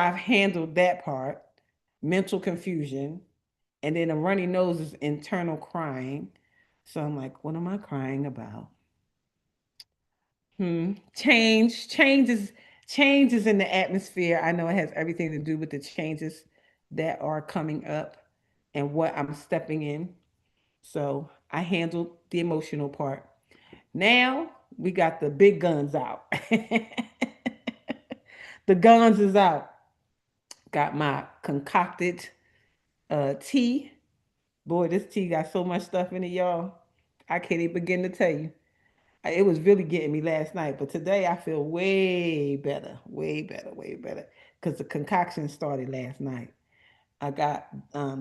I've handled that part, mental confusion, and then a runny nose is internal crying. So I'm like, what am I crying about? Change is in the atmosphere. I know it has everything to do with the changes that are coming up and what I'm stepping in. So I handled the emotional part. Now we got the big guns out. The guns is out. Got my concocted tea. Boy, this tea got so much stuff in it, y'all. I can't even begin to tell you. It was really getting me last night, but today I feel way better, way better, way better. Because the concoction started last night. I got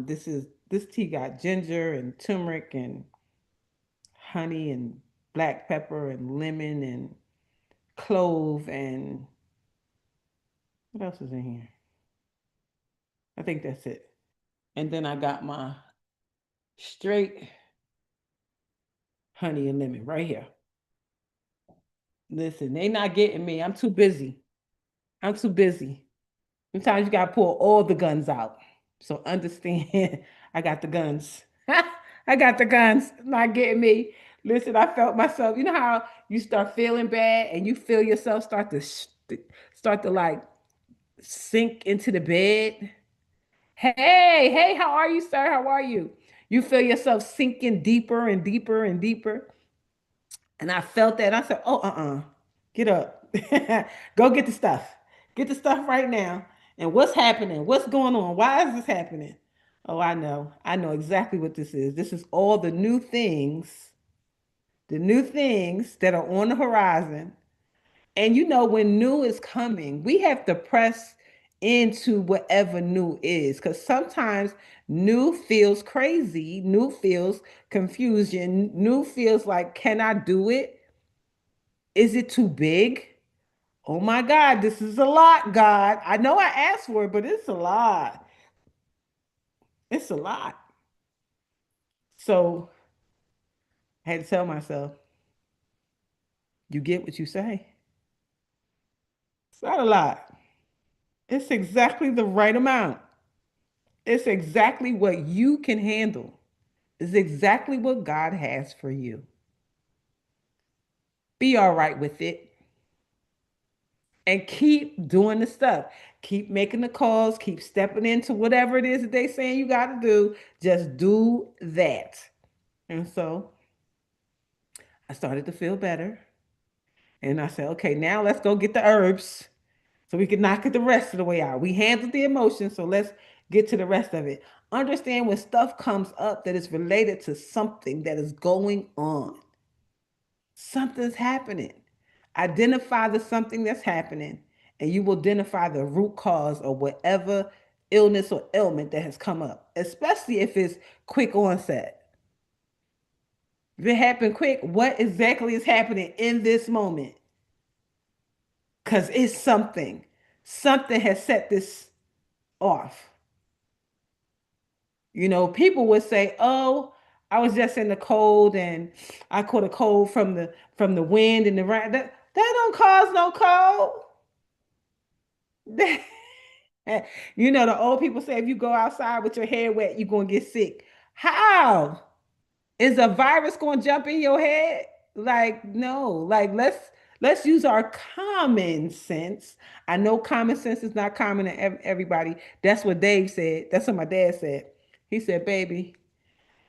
this tea got ginger and turmeric and honey and black pepper and lemon and clove and what else is in here? I think that's it. And then I got my straight honey and lemon right here. Listen, they not getting me. I'm too busy. I'm too busy. Sometimes you gotta pull all the guns out. So understand, I got the guns. I got the guns. Not getting me. Listen, I felt myself. You know how you start feeling bad and you feel yourself start to like sink into the bed. Hey, hey, how are you, sir? How are you? You feel yourself sinking deeper and deeper and deeper. And I felt that. I said, oh, get up. Go get the stuff. Get the stuff right now. And what's happening? What's going on? Why is this happening? Oh, I know. I know exactly what this is. This is all the new things that are on the horizon. And you know, when new is coming, we have to press into whatever new is because sometimes new feels crazy, new feels confusion, new feels like, can I do it? Is it too big? Oh my God, this is a lot, God. I know I asked for it, but it's a lot. It's a lot. So I had to tell myself, you get what you say. It's not a lot. It's exactly the right amount. It's exactly what you can handle. It's exactly what God has for you. Be all right with it and keep doing the stuff. Keep making the calls, keep stepping into whatever it is that they saying you got to do. Just do that. And so I started to feel better. And I said, okay, now let's go get the herbs so we can knock it the rest of the way out. We handled the emotion, so let's get to the rest of it. Understand when stuff comes up that is related to something that is going on. Something's happening. Identify the something that's happening, and you will identify the root cause of whatever illness or ailment that has come up, especially if it's quick onset. If it happened quick, what exactly is happening in this moment? Because it's something. Something has set this off. You know, people would say, "Oh, I was just in the cold and I caught a cold from the wind and the rain." That don't cause no cold. You know, the old people say if you go outside with your hair wet, you're gonna get sick. How? Is a virus gonna jump in your head? Like, no, like let's use our common sense. I know common sense is not common to everybody. That's what Dave said. That's what my dad said. He said, baby,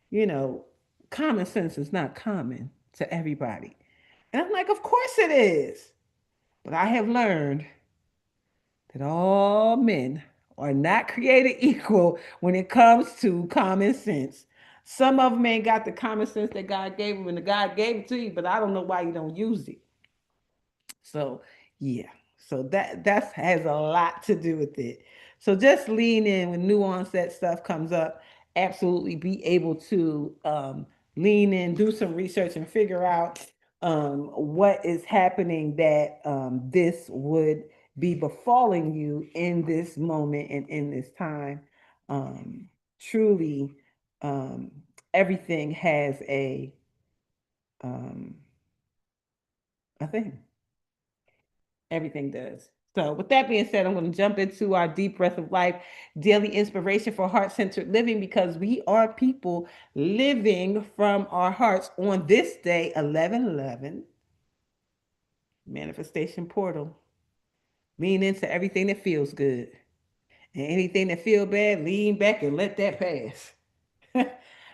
you know, common sense is not common to everybody. And I'm like, of course it is. But I have learned that all men are not created equal when it comes to common sense. Some of them ain't got the common sense that God gave them, and the God gave it to you, but I don't know why you don't use it. So yeah, so that has a lot to do with it. So just lean in when nuance that stuff comes up. Absolutely be able to lean in, do some research, and figure out what is happening that this would be befalling you in this moment and in this time. Um, Truly, um, everything has um, a thing. Everything does. So, with that being said, I'm going to jump into our deep breath of life, daily inspiration for heart centered living, because we are people living from our hearts on this day, 11/11, manifestation portal. Lean into everything that feels good, and anything that feels bad, lean back and let that pass.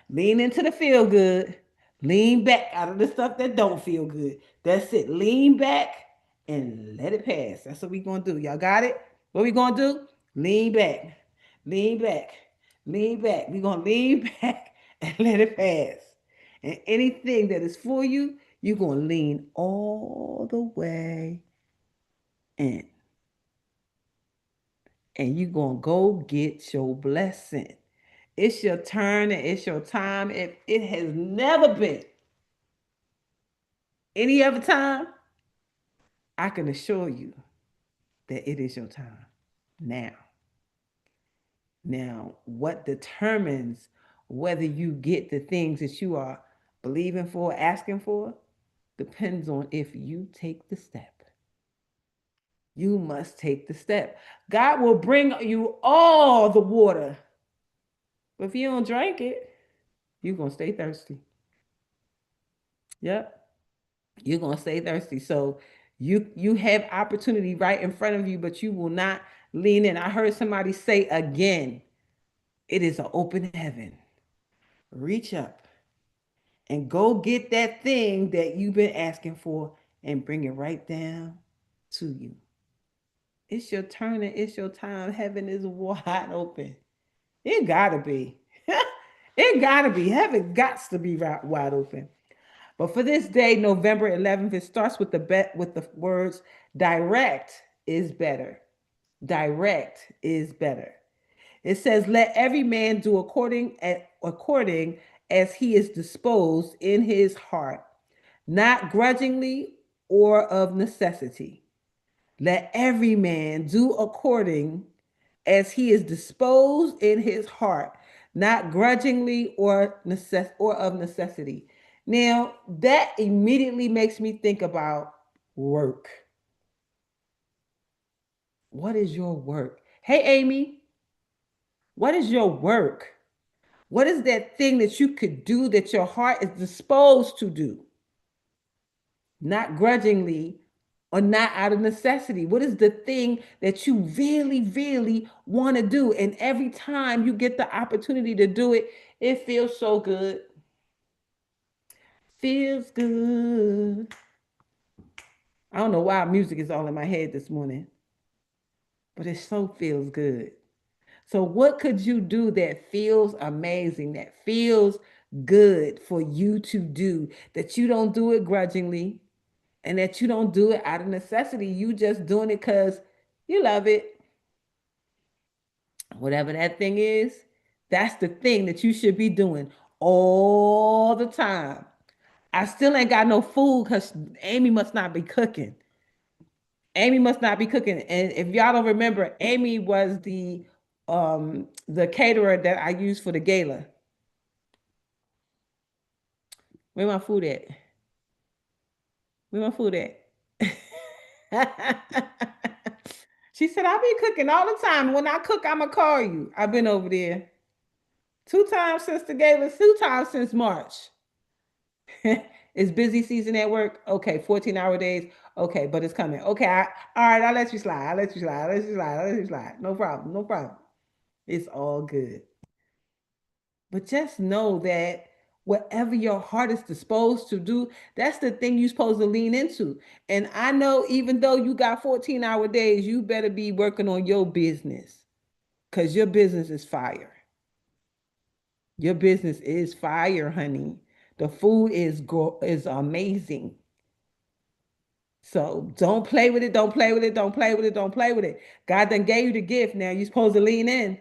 Lean into the feel good. Lean back out of the stuff that don't feel good. That's it. Lean back and let it pass. That's what we gonna do. Y'all got it? What we gonna do? Lean back. Lean back. Lean back. We gonna lean back and let it pass. And anything that is for you, you're gonna lean all the way in. And you're gonna go get your blessing. It's your turn and it's your time. It has never been any other time. I can assure you that it is your time now. Now, what determines whether you get the things that you are believing for, asking for, depends on if you take the step. You must take the step. God will bring you all the water, but if you don't drink it, you're going to stay thirsty. Yep. You're gonna stay thirsty. So you have opportunity right in front of you, but you will not lean in. I heard somebody say again, it is an open heaven. Reach up and go get that thing that you've been asking for and bring it right down to you. It's your turn and it's your time. Heaven is wide open. It gotta be. It gotta be. Heaven gots to be wide open. But for this day, November 11th, it starts with the words direct is better. Direct is better. It says, "Let every man do according as he is disposed in his heart, not grudgingly or of necessity. Let every man do according as he is disposed in his heart, not grudgingly or of necessity." Now, that immediately makes me think about work. What is your work? Hey, Amy, what is your work? What is that thing that you could do that your heart is disposed to do? Not grudgingly or not out of necessity. What is the thing that you really, really want to do? And every time you get the opportunity to do it, it feels so good. Feels good. I don't know why music is all in my head this morning, but it so feels good. So, what could you do that feels amazing, that feels good for you to do, that you don't do it grudgingly and that you don't do it out of necessity? You just doing it because you love it. Whatever that thing is, that's the thing that you should be doing all the time. I still ain't got no food because Amy must not be cooking. Amy must not be cooking. And if y'all don't remember, Amy was the caterer that I used for the gala. Where my food at? Where my food at? She said, "I'll be cooking all the time. When I cook, I'ma call you." I've been over there 2 times since the gala, 2 times since March. It's busy season at work. Okay, 14-hour days. Okay, but it's coming. Okay, all right, I'll let you slide. I'll let you slide. I'll let you slide. I'll let you slide. No problem. No problem. It's all good. But just know that whatever your heart is disposed to do, that's the thing you're supposed to lean into. And I know even though you got 14-hour days, you better be working on your business because your business is fire. Your business is fire, honey. The food is amazing. So don't play with it, don't play with it, don't play with it, don't play with it. God done gave you the gift. Now you're supposed to lean in.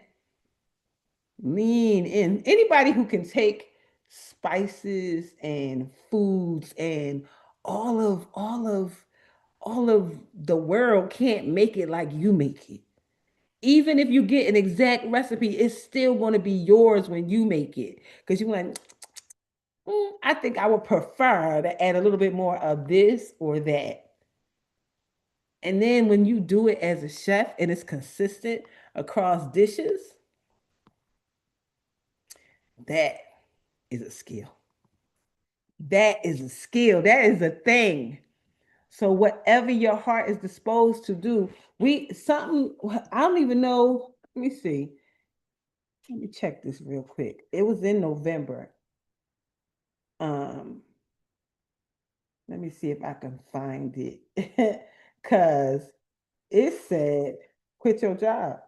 Lean in. Anybody who can take spices and foods and all of the world can't make it like you make it. Even if you get an exact recipe, it's still going to be yours when you make it. Because you're like, I think I would prefer to add a little bit more of this or that. And then when you do it as a chef and it's consistent across dishes, that is a skill. That is a skill. That is a thing. So whatever your heart is disposed to do, we something I don't even know. Let me see. Let me check this real quick. It was in November. Um, Let me see if I can find it. Cause it said quit your job.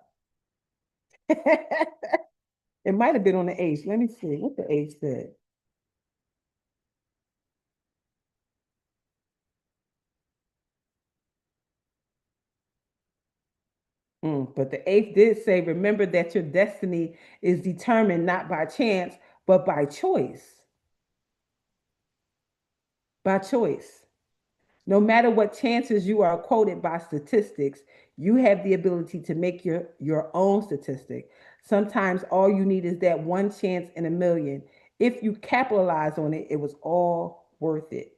It might have been on the age. Let me see what the age said. But the eighth did say, remember that your destiny is determined not by chance, but by choice. By choice. No matter what chances you are quoted by statistics, you have the ability to make your own statistic. Sometimes all you need is that one chance in a million. If you capitalize on it, it was all worth it.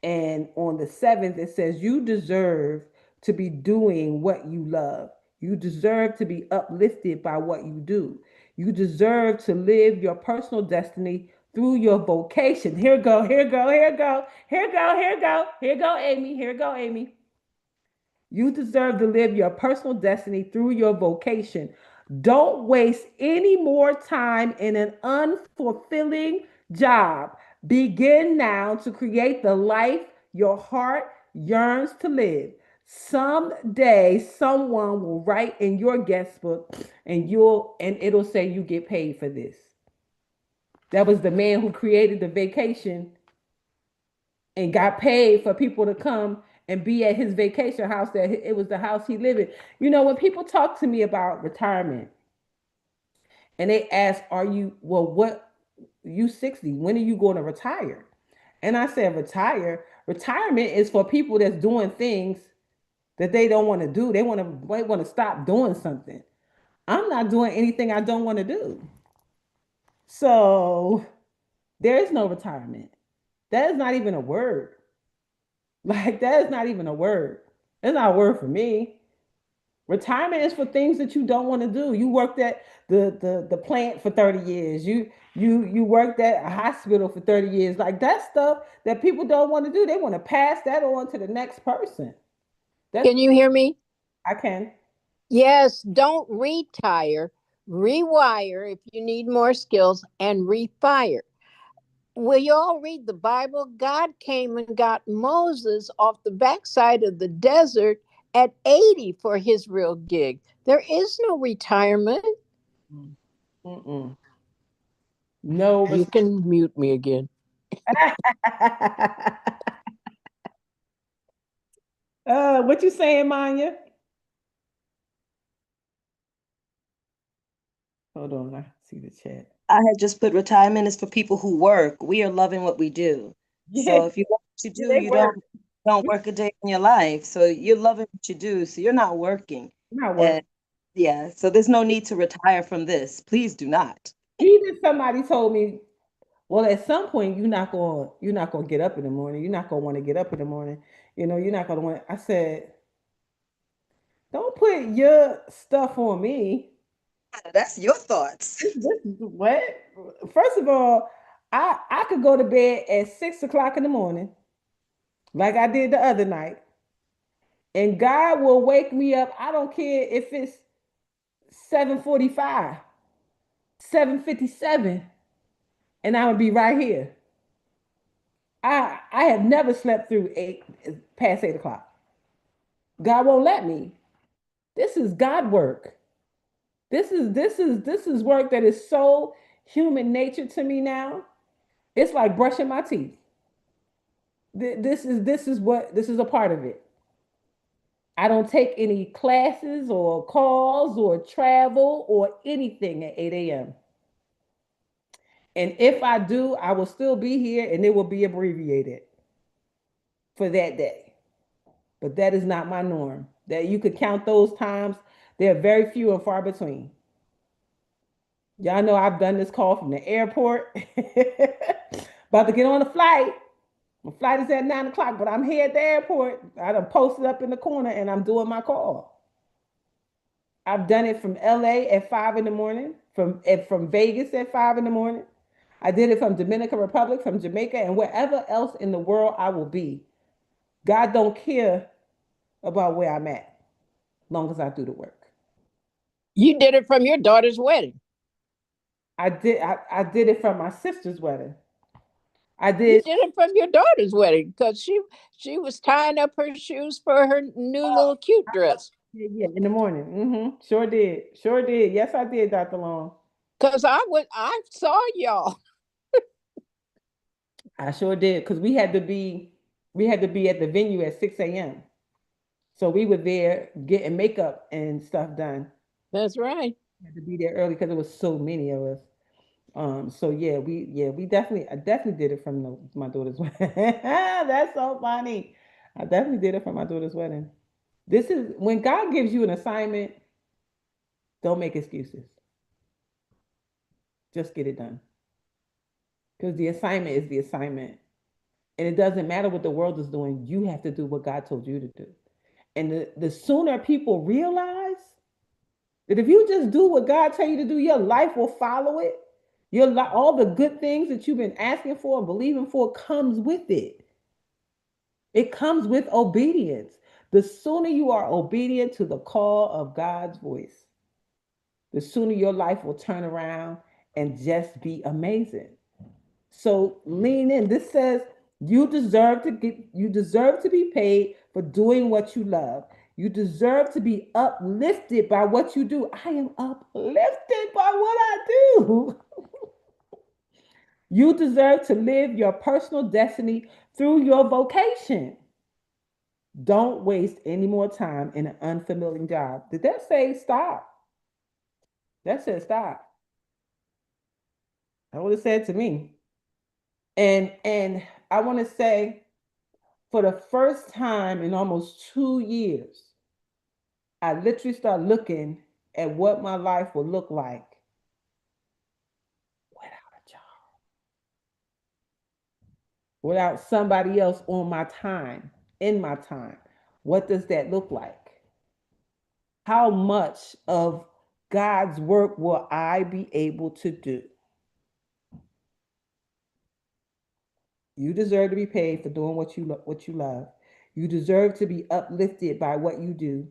And on the seventh, it says, you deserve to be doing what you love. You deserve to be uplifted by what you do. You deserve to live your personal destiny through your vocation. Here go, here go, here go, here go, here go, here go, Amy. Here go, Amy. You deserve to live your personal destiny through your vocation. Don't waste any more time in an unfulfilling job. Begin now to create the life your heart yearns to live. Someday someone will write in your guest book and it'll say you get paid for this. That was the man who created the vacation and got paid for people to come and be at his vacation house that it was the house he lived in. You know, when people talk to me about retirement and they ask, are you, well, what, you 60, when are you going to retire? And I said, retire. Retirement is for people that's doing things that they don't want to do. They want to stop doing something. I'm not doing anything I don't want to do. So there is no retirement. That is not even a word. Like that is not even a word. It's not a word for me. Retirement is for things that you don't want to do. You worked at the plant for 30 years. You worked at a hospital for 30 years. Like that stuff that people don't want to do. They want to pass that on to the next person. That's Can you hear me? I can. Yes, don't retire, rewire if you need more skills, and refire. Will you all read the Bible? God came and got Moses off the backside of the desert at 80 for his real gig. There is no retirement. Mm-mm. No You can mute me again. what you saying, Manya? Hold on, I see the chat. I had just put retirement is for people who work. We are loving what we do. Yeah, So if you love what you do, they you work. don't work a day in your life. So you're loving what you do. So you're not working. Not work. And yeah, so there's no need to retire from this. Please do not. Even somebody told me, well, at some point you're not gonna get up in the morning. You're not gonna want to get up in the morning. You're not gonna want. I said, don't put your stuff on me. That's your thoughts. This is what? First of all, I could go to bed at 6 o'clock in the morning, like I did the other night, and God will wake me up. I don't care if it's 7:45, 7:57, and I would be right here. I have never slept through past 8 o'clock. God won't let me. This is God work. This is work that is so human nature to me now. It's like brushing my teeth. This is a part of it. I don't take any classes or calls or travel or anything at 8 a.m. And if I do, I will still be here and it will be abbreviated for that day. But that is not my norm. That you could count those times, they're very few and far between. Y'all know I've done this call from the airport, about to get on a flight. My flight is at 9 o'clock, but I'm here at the airport. I done posted up in the corner and I'm doing my call. I've done it from LA at 5 in the morning, from Vegas at 5 in the morning. I did it from Dominican Republic, from Jamaica, and wherever else in the world I will be. God don't care about where I'm at, long as I do the work. You did it from your daughter's wedding. I did it from my sister's wedding. I You did. did it from your daughter's wedding because she was tying up her shoes for her new little cute dress. Yeah, yeah, in the morning. Sure did. Sure did. Yes, I did, Dr. Long. Because I saw y'all. I sure did. Because we had to be at the venue at 6 a.m. So we were there getting makeup and stuff done. That's right. We had to be there early because there was so many of us. So we definitely I definitely did it from my daughter's wedding. That's so funny. I definitely did it from my daughter's wedding. This is when God gives you an assignment, don't make excuses. Just get it done. Because the assignment is the assignment. And it doesn't matter what the world is doing, you have to do what God told you to do. And the sooner people realize that if you just do what God tell you to do, your life will follow it. All the good things that you've been asking for and believing for comes with it. It comes with obedience. The sooner you are obedient to the call of God's voice, the sooner your life will turn around and just be amazing. So lean in. This says you deserve to be paid for doing what you love. You deserve to be uplifted by what you do. I am uplifted by what I do. You deserve to live your personal destiny through your vocation. Don't waste any more time in an unfulfilling job. Did that say stop? That said stop. That would have said to me. And I want to say for the first time in almost 2 years, I literally started looking at what my life would look like without a job, without somebody else on my time, in my time. What does that look like? How much of God's work will I be able to do? You deserve to be paid for doing what you love. You deserve to be uplifted by what you do.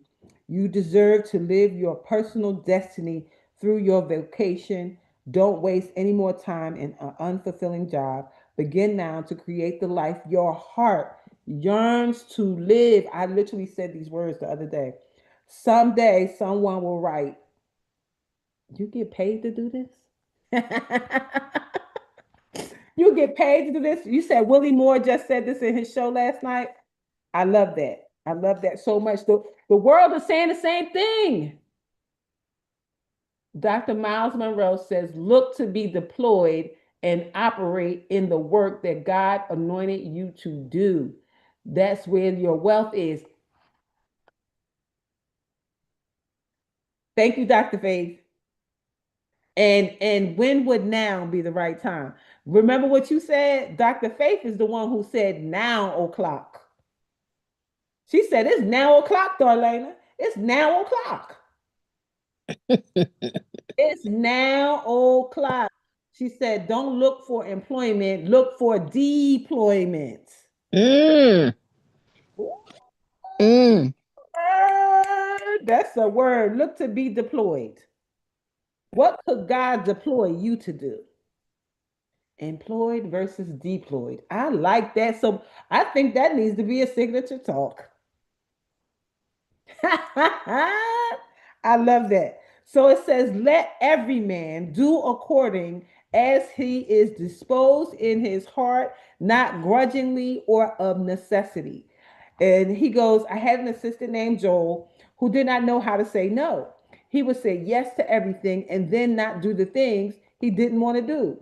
You deserve to live your personal destiny through your vocation. Don't waste any more time in an unfulfilling job. Begin now to create the life your heart yearns to live. I literally said these words the other day. Someday someone will write, "You get paid to do this?" You get paid to do this. You said Willie Moore just said this in his show last night. I love that. I love that so much. The world is saying the same thing. Dr. Miles Monroe says, look to be deployed and operate in the work that God anointed you to do. That's where your wealth is. Thank you, Dr. Faith. And when would now be the right time? Remember what you said? Dr. Faith is the one who said now o'clock. She said, it's now o'clock, Darlaina. It's now o'clock. It's now o'clock. She said, don't look for employment, look for deployment. Mm, mm. That's a word. Look to be deployed. What could God deploy you to do? Employed versus deployed. I like that. So I think that needs to be a signature talk. I love that. So it says, let every man do according as he is disposed in his heart, not grudgingly or of necessity. And he goes, I had an assistant named Joel who did not know how to say no. He would say yes to everything and then not do the things he didn't want to do.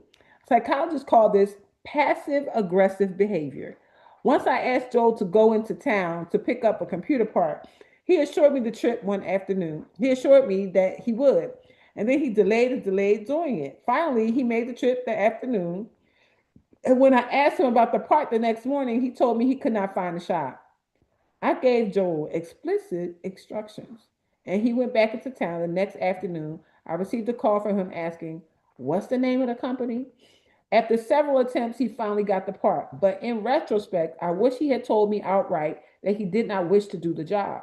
Psychologists call this passive aggressive behavior. Once I asked Joel to go into town to pick up a computer part, he assured me the trip one afternoon. He assured me that he would. And then he delayed and delayed doing it. Finally, he made the trip that afternoon. And when I asked him about the part the next morning, he told me he could not find the shop. I gave Joel explicit instructions, and he went back into town the next afternoon. I received a call from him asking, "What's the name of the company?" After several attempts, he finally got the part. But in retrospect, I wish he had told me outright that he did not wish to do the job.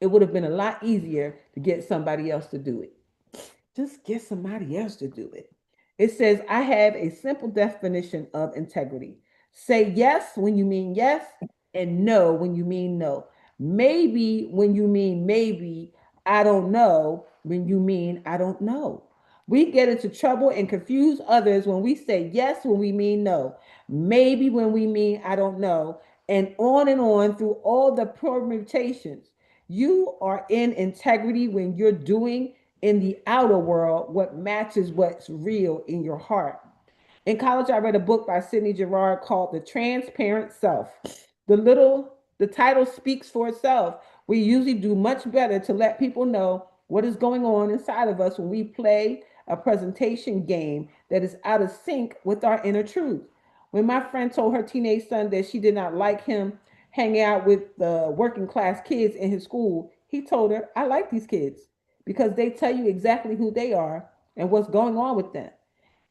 It would have been a lot easier to get somebody else to do it. Just get somebody else to do it. It says, I have a simple definition of integrity. Say yes when you mean yes, and no when you mean no. Maybe when you mean maybe, I don't know when you mean I don't know. We get into trouble and confuse others when we say yes when we mean no, maybe when we mean I don't know, and on through all the permutations. You are in integrity when you're doing in the outer world what matches what's real in your heart. In college, I read a book by Sidney Gerard called The Transparent Self. The title speaks for itself. We usually do much better to let people know what is going on inside of us when we play a presentation game that is out of sync with our inner truth. When my friend told her teenage son that she did not like him hanging out with the working class kids in his school, he told her, I like these kids because they tell you exactly who they are and what's going on with them.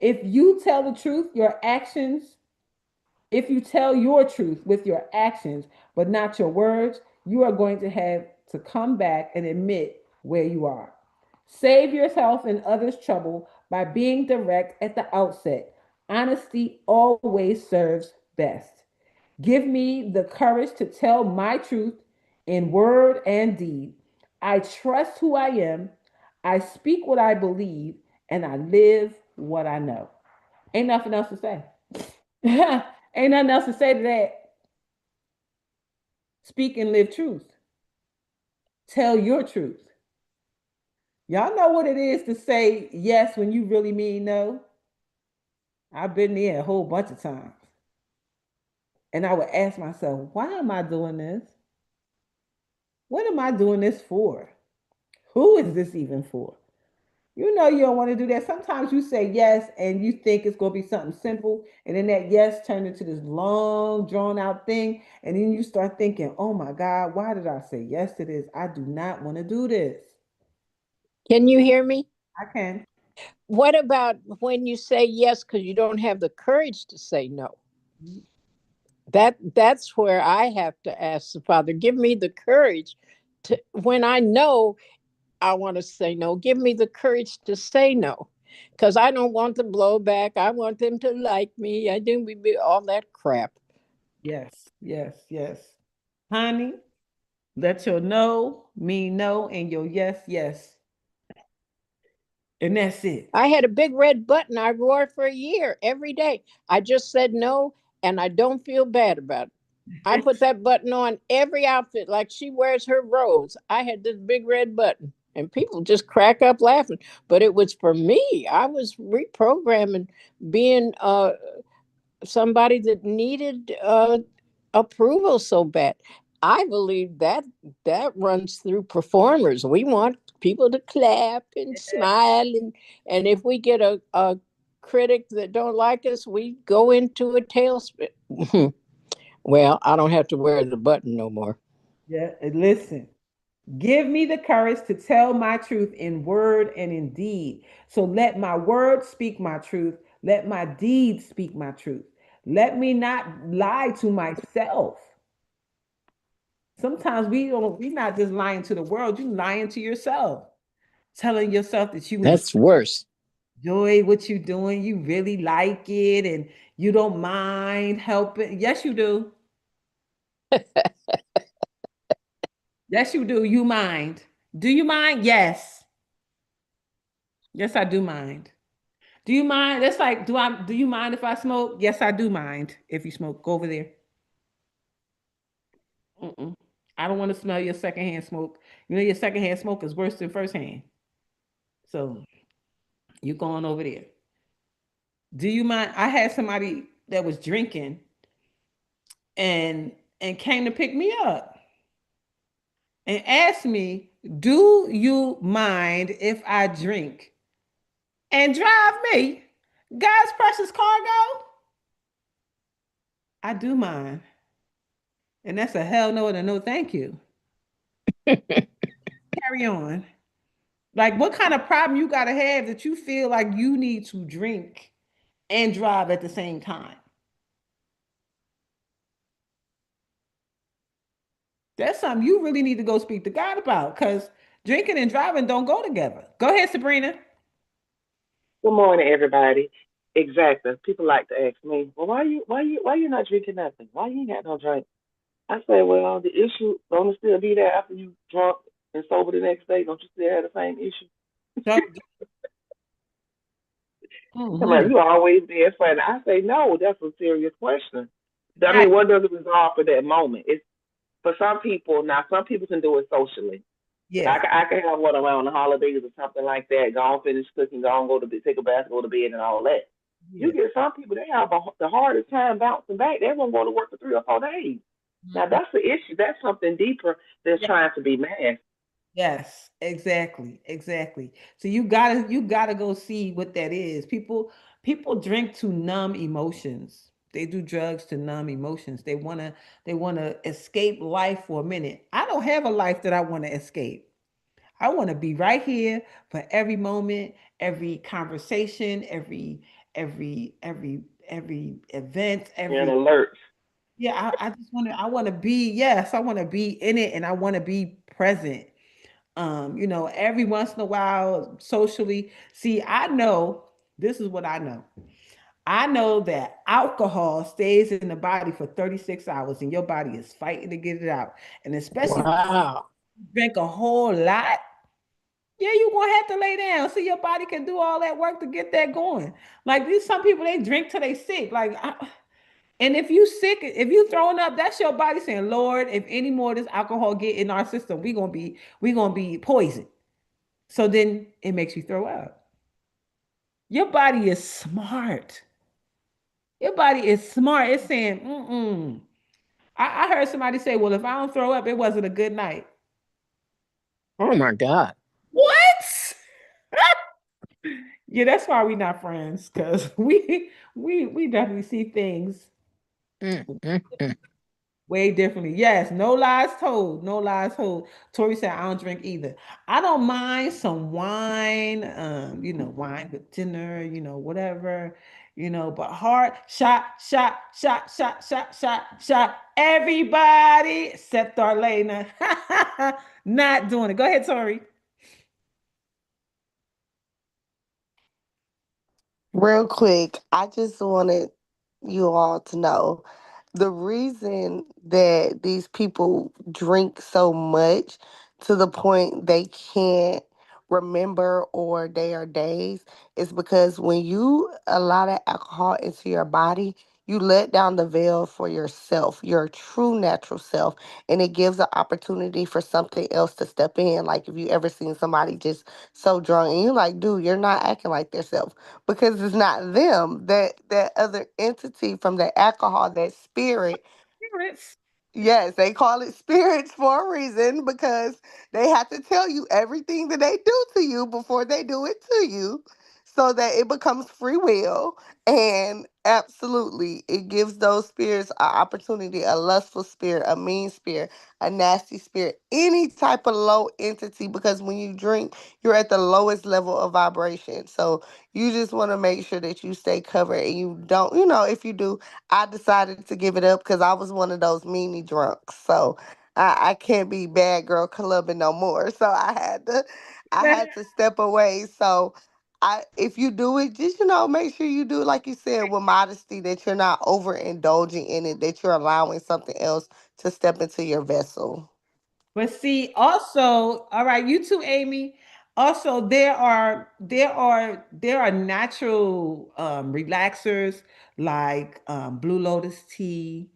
If you tell the truth, your actions, if you tell your truth with your actions, but not your words, you are going to have to come back and admit where you are. Save yourself and others trouble by being direct at the outset. Honesty always serves best. Give me the courage to tell my truth in word and deed. I trust who I am. I speak what I believe, and I live what I know. Ain't nothing else to say. Ain't nothing else to say to that. Speak and live truth. Tell your truth. Y'all know what it is to say yes when you really mean no. I've been there a whole bunch of times. And I would ask myself, why am I doing this? What am I doing this for? Who is this even for? You know you don't want to do that. Sometimes you say yes and you think it's going to be something simple, and then that yes turned into this long, drawn out thing, and then you start thinking, "Oh my God, why did I say yes to this? I do not want to do this." Can you hear me? I can. What about when you say yes because you don't have the courage to say no? That's where I have to ask the Father, give me the courage to, when I know I want to say no, give me the courage to say no. Because I don't want the blowback. I want them to like me. I do all that crap. Yes, yes, yes. Honey, let your no mean no and your yes, yes. And that's it. I had a big red button I wore for a year every day. I just said no, and I don't feel bad about it. I put that button on every outfit, like she wears her rose. I had this big red button, and people just crack up laughing. But it was for me. I was reprogramming, being somebody that needed approval so bad. I believe that that runs through performers. We want people to clap and smile, and if we get a critic that don't like us, we go into a tailspin. Well, I don't have to wear the button no more. Yeah, and listen. Give me the courage to tell my truth in word and in deed. So let my words speak my truth. Let my deeds speak my truth. Let me not lie to myself. Sometimes we're not just lying to the world, you lying to yourself, telling yourself that you That's worse. enjoy what you're doing, you really like it, and you don't mind helping. Yes, you do. Yes, you do. You mind. Do you mind? Yes. Yes, I do mind. Do you mind? That's like, do you mind if I smoke? Yes, I do mind if you smoke. Go over there. Mm-mm. I don't want to smell your secondhand smoke. You know your secondhand smoke is worse than firsthand. So you going over there. Do you mind? I had somebody that was drinking and came to pick me up and asked me, "Do you mind if I drink and drive me God's precious cargo?" I do mine. And that's a hell no and a no thank you. Carry on. Like, what kind of problem you got to have that you feel like you need to drink and drive at the same time? That's something you really need to go speak to God about because drinking and driving don't go together. Go ahead, Sabrina. Good morning, everybody. Exactly. People like to ask me, well, why you not drinking nothing? Why you ain't got no drink? I say, well, the issue don't still be there after you drunk and sober the next day. Don't you still have the same issue? Come on, Mm-hmm. you always being funny. I say, no, that's a serious question. I Right. mean, what does it resolve for that moment? It's for some people. Now, some people can do it socially. Yes. I can have one around the holidays or something like that. Go on, finish cooking, go on, go to bed, take a bath, go to bed, and all that. You Yeah. get some people, they have the hardest time bouncing back. They won't go to work for 3 or 4 days. Now, Mhm. that's the issue. That's something deeper that's trying to be masked. Yes, exactly, exactly. So you gotta go see what that is. People drink to numb emotions. They do drugs to numb emotions. They wanna escape life for a minute. I don't have a life that I want to escape. I want to be right here for every moment, every conversation, every event, And every alerts. yeah. I just want to be yes. I want to be in it, and I want to be present. Every once in a while, socially. See, I know this is what I know. I know that alcohol stays in the body for 36 hours and your body is fighting to get it out. And especially when Wow. you drink a whole lot, yeah, you're gonna have to lay down so your body can do all that work to get that going. Like these some people they drink till they sick. And if you sick, if you throwing up, that's your body saying, Lord, if any more of this alcohol get in our system, we gonna be poisoned. So then it makes you throw up. Your body is smart. Your body is smart. It's saying, mm-mm. I heard somebody say, well, if I don't throw up, it wasn't a good night. Oh my God. What? Yeah, that's why we not friends, because we definitely see things Mm, mm, mm. way differently. Yes, no lies told. No lies told. Tori said, I don't drink either. I don't mind some wine, wine with dinner, whatever, but hard shot, shot, shot, shot, shot, shot, shot. Everybody except Darlaina. Not doing it. Go ahead, Tori. Real quick, I just wanted you all to know the reason that these people drink so much to the point they can't remember or they are dazed is because when you allow that alcohol into your body, you let down the veil for yourself, your true natural self, and it gives an opportunity for something else to step in. Like if you ever seen somebody just so drunk and you're like, dude, you're not acting like yourself because it's not them. That other entity from the alcohol, that spirit. Parents. Yes, they call it spirits for a reason because they have to tell you everything that they do to you before they do it to you so that it becomes free will. And absolutely, it gives those spirits an opportunity, a lustful spirit, a mean spirit, a nasty spirit, any type of low entity, because when you drink, you're at the lowest level of vibration. So you just want to make sure that you stay covered and you don't, if you do, I decided to give it up because I was one of those meanie drunks. So I can't be bad girl clubbing no more. So I had to step away. So if you do it, just make sure you do it like you said with modesty, that you're not overindulging in it, that you're allowing something else to step into your vessel. But see, also, all right, you too, Amy. Also, there are natural relaxers like blue lotus tea,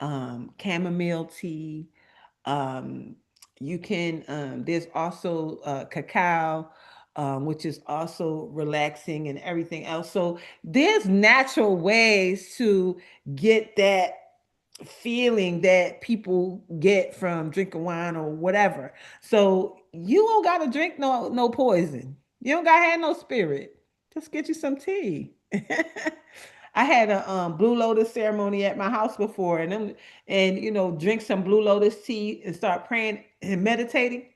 chamomile tea. Um, you can there's also cacao, which is also relaxing and everything else. So there's natural ways to get that feeling that people get from drinking wine or whatever. So you don't gotta drink no poison. You don't gotta have no spirit. Just get you some tea. I had a blue lotus ceremony at my house before, and drink some blue lotus tea and start praying and meditating.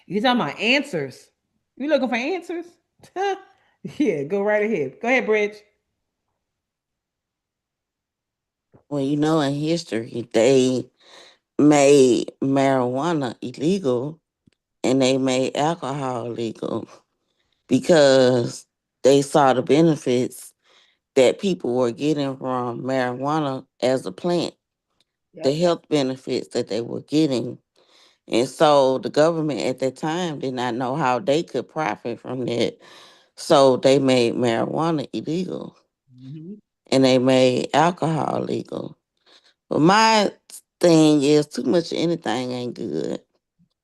You talking about answers? You looking for answers? Yeah, go right ahead. Go ahead, Bridge. Well, in history, they made marijuana illegal and they made alcohol legal because they saw the benefits that people were getting from marijuana as a plant, the Yep. health benefits that they were getting. And so the government at that time did not know how they could profit from that. So they made marijuana illegal Hmm. and they made alcohol legal. But my thing is too much of anything ain't good.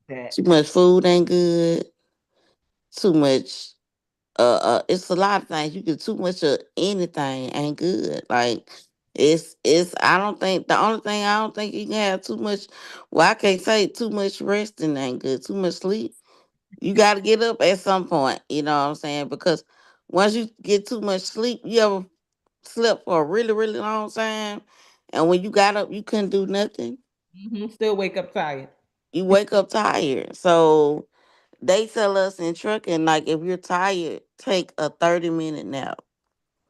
That. Too much food ain't good. Too much it's a lot of things. You get too much of anything ain't good. Like it's I don't think the only thing I don't think you can have too much, well, I can't say too much resting ain't good. Too much sleep. You gotta get up at some point, you know what I'm saying? Because once you get too much sleep, you ever slept for a really, really long time, and when you got up you couldn't do nothing. Still wake up tired. You wake up tired. So they tell us in trucking, like, if you're tired, take a 30-minute nap.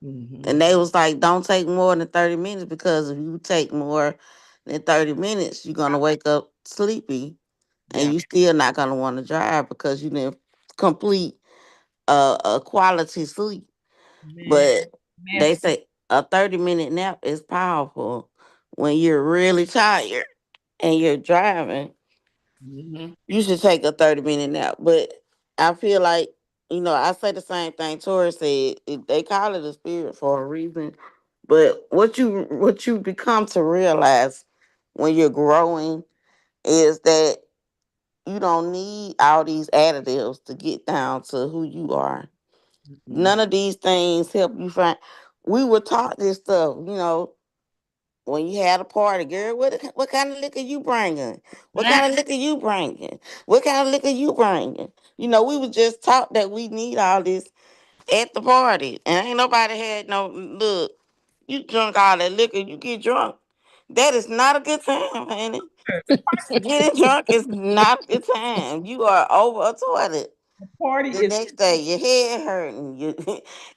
Hmm. And they was like, don't take more than 30 minutes because if you take more than 30 minutes, you're gonna wake up sleepy and Yeah, you still not gonna want to drive because you didn't complete a quality sleep. man, But man. they say a 30-minute nap is powerful when you're really tired and you're driving. Hmm. You should take a 30-minute nap. But I feel like, I say the same thing Tori said. They call it a spirit for a reason. But what you become to realize when you're growing is that you don't need all these additives to get down to who you are. Hmm. None of these things help you find. We were taught this stuff, when you had a party, girl. What kind of liquor you bringing? What kind of liquor you bringing? What kind of liquor you bringing? We were just taught that we need all this at the party, and ain't nobody had no look. You drunk all that liquor, you get drunk. That is not a good time, honey. Getting drunk is not a good time. You are over a toilet. Party The is next day, your head hurting,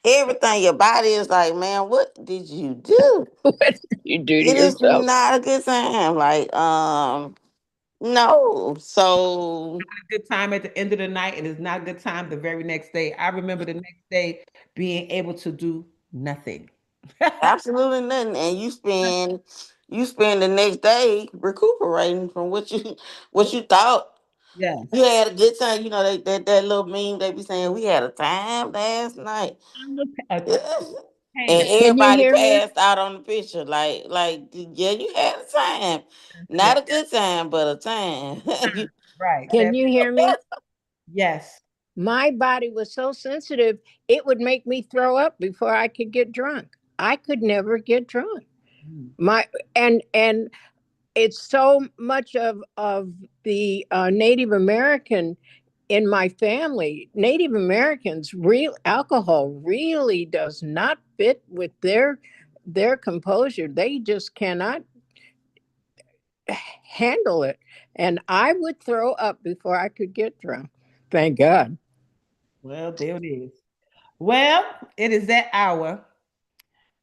everything, your body is like, man, what did you do? What did you do to It is yourself? not a good time. Like, no. So a good time at the end of the night, and it's not a good time the very next day. I remember the next day being able to do nothing. absolutely nothing. And you spend the next day recuperating from what you thought. Yes. You had a good time. That little meme they be saying, we had a time last night. A And pain. Can you everybody hear me? passed out on the picture. Like, yeah, you had a time. Yeah, Not a good time, but a time. right. Can you hear me? Yes. My body was so sensitive, it would make me throw up before I could get drunk. I could never get drunk. Mm. My and it's so much of the Native American in my family. Native Americans, real alcohol really does not fit with their composure. They just cannot handle it, and I would throw up before I could get drunk. Thank God. Well, there it is. Well, it is that hour,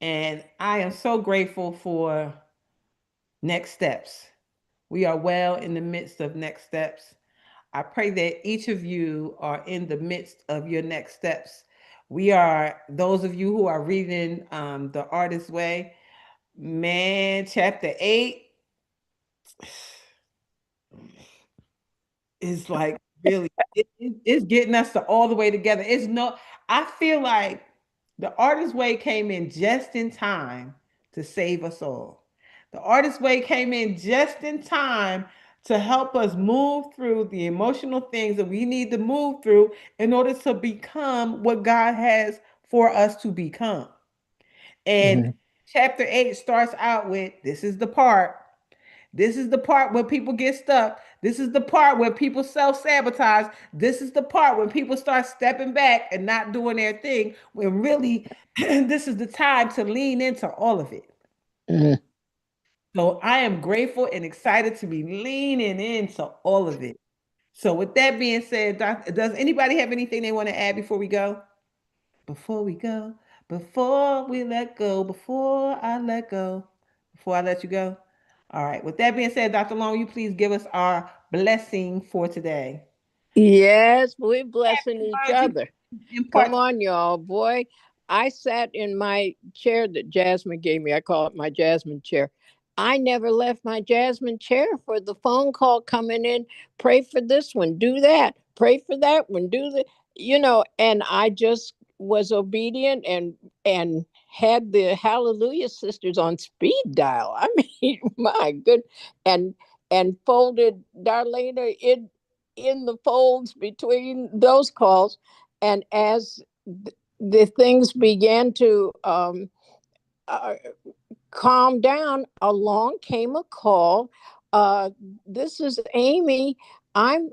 and I am so grateful for next steps. We are well in the midst of next steps. I pray that each of you are in the midst of your next steps. We are, those of you who are reading The Artist's Way, man, chapter 8 is like really, it's getting us to all the way together. It's no, I feel like the Artist's Way came in just in time to save us all. The Artist's Way came in just in time to help us move through the emotional things that we need to move through in order to become what God has for us to become. And Mhm. chapter 8 starts out with this is the part where people get stuck. This is the part where people self-sabotage. This is the part when people start stepping back and not doing their thing, when really this is the time to lean into all of it. Mm. So I am grateful and excited to be leaning into all of it. So with that being said, does anybody have anything they want to add before we go? Before we go, before we let go, before I let you go. All right. With that being said, Dr. Long, you please give us our blessing for today. Yes, we're blessing each Mind you, other. impart. Come on, y'all. Boy, I sat in my chair that Jasmine gave me. I call it my Jasmine chair. I never left my Jasmine chair for the phone call coming in. Pray for this one, do that. Pray for that one, do the, and I just was obedient and had the Hallelujah Sisters on speed dial. I mean, my good, and and folded Darlena in the folds between those calls. And as the things began to uh, calm down, along came a call. Uh, this is Amy. I'm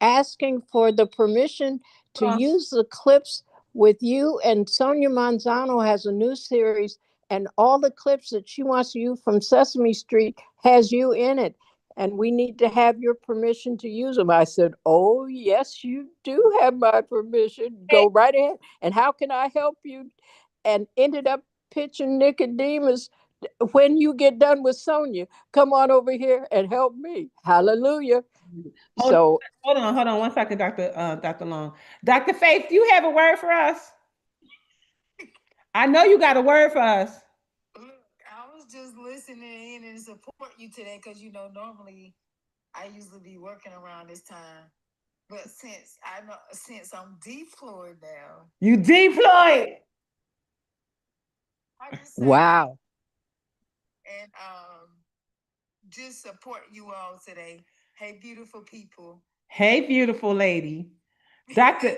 asking for the permission to use the clips with you. And Sonia Manzano has a new series, and all the clips that she wants to use from Sesame Street has you in it. And we need to have your permission to use them. I said, oh, yes, you do have my permission. Go right ahead. And how can I help you? And ended up pitching Nicodemus, when you get done with Sonia, come on over here and help me. Hallelujah. Hold, So hold on 1 second, Dr. Long. Dr. Faith, do you have a word for us? I know you got a word for us. Look, I was just listening in and support you today because normally I usually be working around this time. But since I'm deployed now, You deployed. I just say wow. and just support you all today. Hey, beautiful people. Hey, beautiful lady. Dr.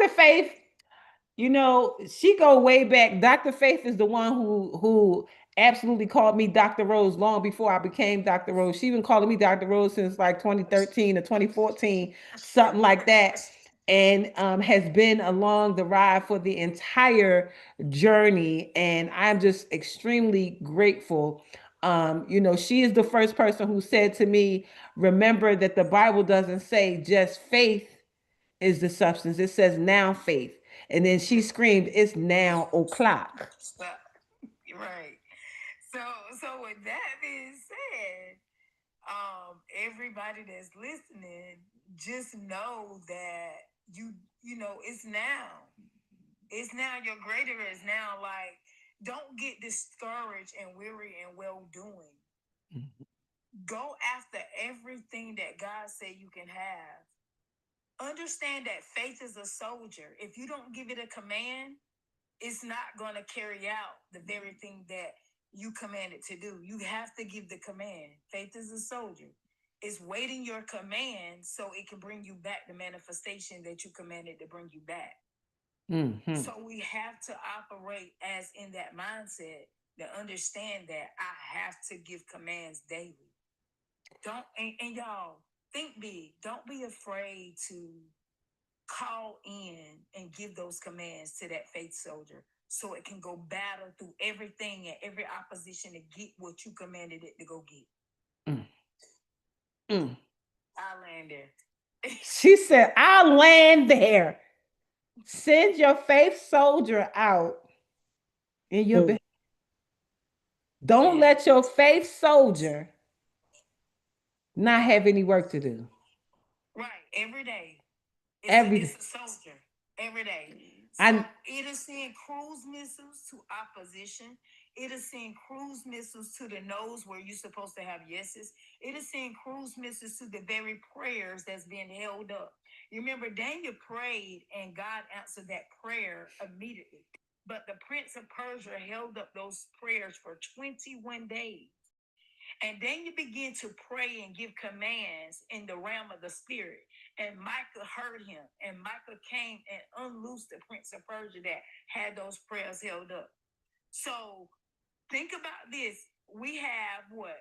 Faith, she go way back. Dr. Faith is the one who absolutely called me Dr. Rose long before I became Dr. Rose. She been calling me Dr. Rose since like 2013 or 2014, something like that. And has been along the ride for the entire journey. And I'm just extremely grateful. She is the first person who said to me, remember that the Bible doesn't say just faith is the substance. It says now faith. And then she screamed, it's now o'clock. Right. So with that being said, everybody that's listening, just know that it's now. It's now. Your greater is now. Like, don't get discouraged and weary and well doing. Mm-hmm. Go after everything that God said you can have. Understand that faith is a soldier. If you don't give it a command, it's not going to carry out the very thing that you commanded to do. You have to give the command. Faith is a soldier. It's waiting your command so it can bring you back the manifestation that you commanded to bring you back. Mm-hmm. So we have to operate as in that mindset to understand that I have to give commands daily. Don't and y'all think big. Don't be afraid to call in and give those commands to that faith soldier so it can go battle through everything and every opposition to get what you commanded it to go get. Mm. Mm. I land there. She said, I'll land there. Send your faith soldier out in your Mm. Don't let your faith soldier not have any work to do. Right. Every day. Every It's day. a soldier. Every day. So I it is send cruise missiles to opposition. It is send cruise missiles to the no's where you're supposed to have yeses. It is send cruise missiles to the very prayers that's being held up. You remember Daniel prayed and God answered that prayer immediately. But the prince of Persia held up those prayers for 21 days. And then you begin to pray and give commands in the realm of the spirit. And Michael heard him. And Michael came and unloosed the prince of Persia that had those prayers held up. So think about this. We have what?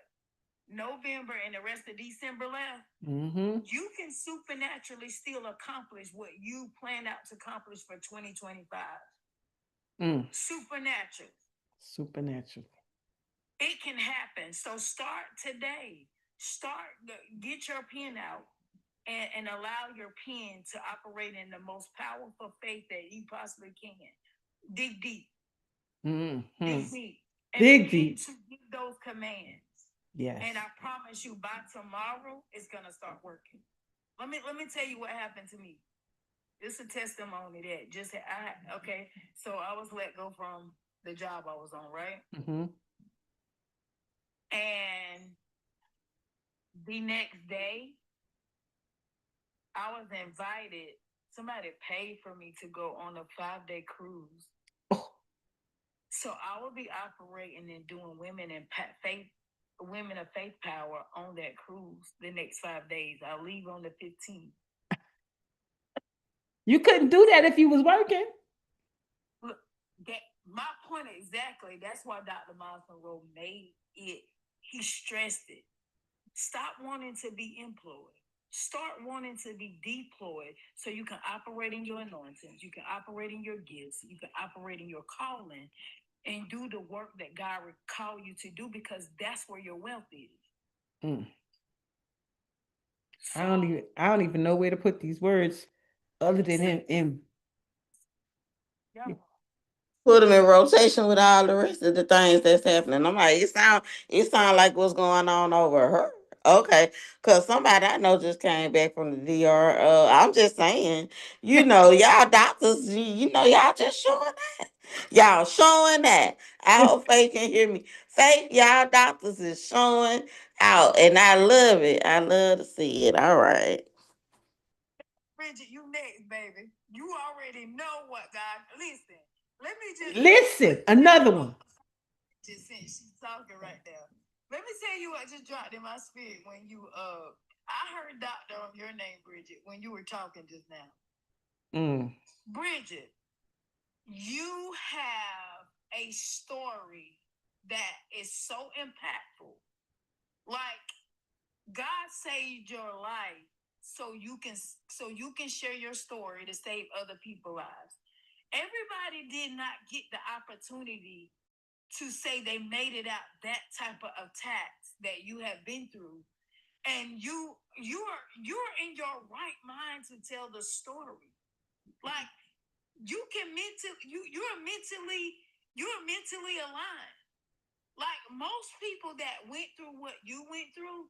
November and the rest of December left, you can supernaturally still accomplish what you planned out to accomplish for 2025. Supernatural. Supernatural. It can happen. So start today. Get your pen out and allow your pen to operate in the most powerful faith that you possibly can. Dig deep. Dig deep. And Dig begin deep. to give those commands. Yes. And I promise you, by tomorrow, it's gonna start working. Let me tell you what happened to me. It's a testimony that okay. So I was let go from the job I was on, right? And the next day, I was invited. Somebody paid for me to go on a 5-day cruise. So I will be operating and doing women of faith power on that cruise the next 5 days. I'll leave on the 15th. You couldn't do that if you was working. Look, my point exactly. That's why Dr. Miles Monroe made it. He stressed it. Stop wanting to be employed. Start wanting to be deployed so you can operate in your anointings. You can operate in your gifts. You can operate in your calling and do the work that God would call you to do, because that's where your wealth is. So, I don't even know where to put these words other than in put them in rotation with all the rest of the things that's happening. I'm like, it sound like what's going on over her. Okay, because somebody I know just came back from the DR. I'm just saying, y'all doctors, y'all just showing that. Y'all showing that. I hope Faith can hear me. Faith, y'all doctors is showing out, and I love it. I love to see it. All right. Bridget, you next, baby. You already know what God. Listen, let me just listen. Another one. Just since she's talking right now, let me tell you what just dropped in my spirit when you I heard doctor on your name, Bridget, when you were talking just now. Bridget, you have a story that is so impactful. Like, God saved your life so you can share your story to save other people's lives. Everybody did not get the opportunity to say they made it out that type of attacks that you have been through, and you're in your right mind to tell the story. Like, you can you're mentally aligned. Like, most people that went through what you went through,